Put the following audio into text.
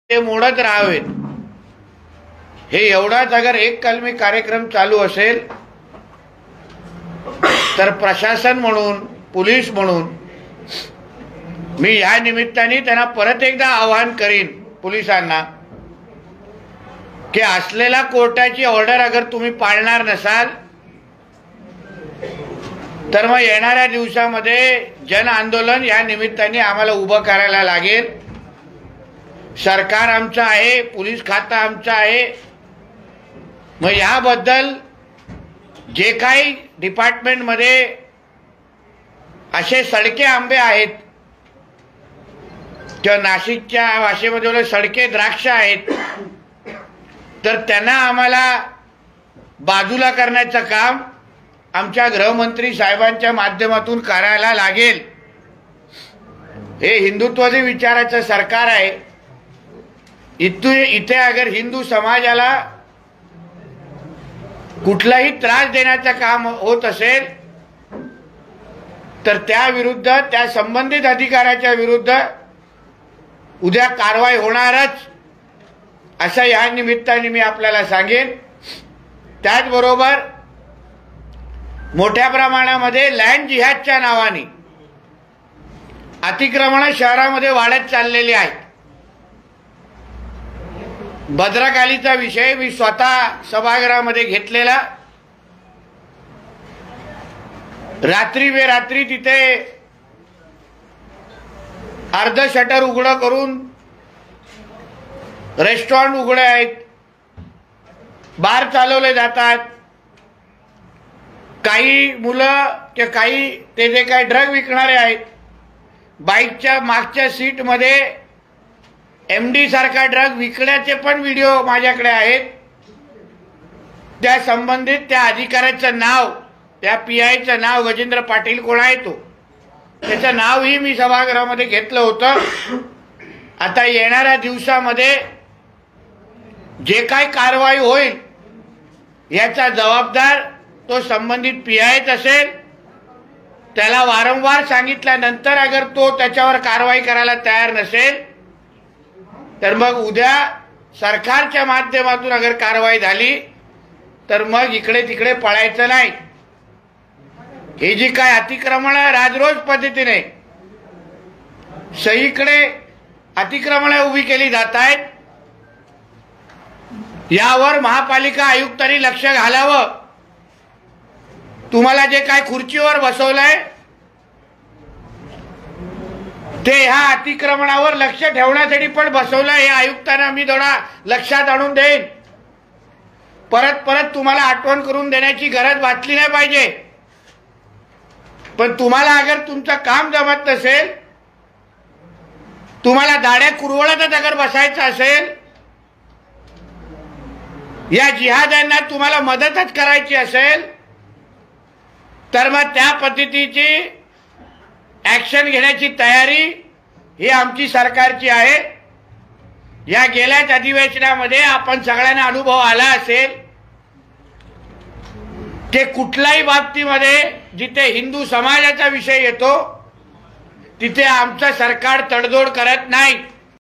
ते मोडत राहावेत। हे एवढाच अगर एक कलमी कार्यक्रम चालू असेल तर प्रशासन म्हणून, पोलीस म्हणून मी या निमित्ताने त्यांना परत एकदा आवाहन करीन पोलिसांना की असलेला कोर्टाची ऑर्डर अगर तुम्ही पाळणार नसाल तर मग येणाऱ्या दिवसामध्ये जन आंदोलन या निमित्ताने आम्हाला उभं करायला लागेल। सरकार आमचं आहे, पोलीस खातं आमचं आहे। मग याबद्दल जे काही डिपार्टमेंटमध्ये असे सडके आंबे आहेत किंवा नाशिकच्या भाषेमध्ये सडके द्राक्ष आहेत तर त्यांना आम्हाला बाजूला करण्याचं काम आमच्या गृहमंत्री साहेबांच्या माध्यमातून करायला लागेल। हे हिंदुत्वाचे विचाराचं सरकार आहे। इथे अगर हिंदू समाजाला कुठलाही त्रास देण्याचं काम होत असेल तर त्या विरुद्ध, त्या संबंधित अधिकाऱ्याच्या विरुद्ध उद्या कारवाई होणारच असं या निमित्ताने मी आपल्याला सांगेन। त्याचबरोबर मोठ्या प्रमाणामध्ये लँड जिहादच्या नावाने अतिक्रमण शहरामध्ये वाढत चाललेली आहेत। भद्रकालीचा विषय मी स्वतः सभागृहामध्ये घेतलेला। रात्री बेरात्री तिथे अर्ध शटर उघडं करून रेस्टॉरंट उघडे आहेत, बार चालवले जातात। काही मुलं किंवा काही ते जे काही ड्रग विकणारे आहेत बाईकच्या मागच्या सीटमध्ये एमडी सारखा ड्रग विकण्याचे पण व्हिडिओ माझ्याकडे आहेत। त्या संबंधित त्या अधिकाऱ्याचं नाव, त्या पीआयचं नाव गजेंद्र पाटील कोण आहे तो, त्याचं नावही मी सभागृहामध्ये घेतलं होतं। आता येणाऱ्या दिवसामध्ये जे काही कारवाई होईल याचा जबाबदार तो संबंधित पीआयच असेल। त्याला वारंवार सांगितल्यानंतर अगर तो त्याच्यावर कारवाई करायला तयार नसेल तर मग उद्या सरकारच्या माध्यमातून अगर कारवाई झाली तर मग इकडे तिकडे पळायचं नाही। हे जी काय अतिक्रमण राजरोज पद्धतीने सगळीकडे अतिक्रमण उभी केली जात आहेत, यावर महापालिका आयुक्तांनी लक्ष घालावं। तुम्हाला जे काय खुर्चीवर बसवलंय ते ह्या अतिक्रमणावर लक्ष ठेवण्यासाठी पण बसवलंय। हे आयुक्तांना मी थोडा लक्षात आणून देईन। परत परत तुम्हाला आठवण करून देण्याची गरज वाटली नाही पाहिजे। पण तुम्हाला अगर तुमचं काम जमत नसेल, तुम्हाला दाड्या कुरवळतच अगर बसायचं असेल, या जिहाद्यांना तुम्हाला मदतच करायची असेल तर मग त्या पद्धतीची ऍक्शन घेण्याची तयारी ही आमची सरकारची आहे। या गेल्याच अधिवेशनामध्ये आपण सगळ्यांना अनुभव आला असेल की कुठल्याही बाबतीमध्ये जिथे हिंदू समाजाचा विषय येतो तिथे आमचं सरकार तडजोड करत नाही।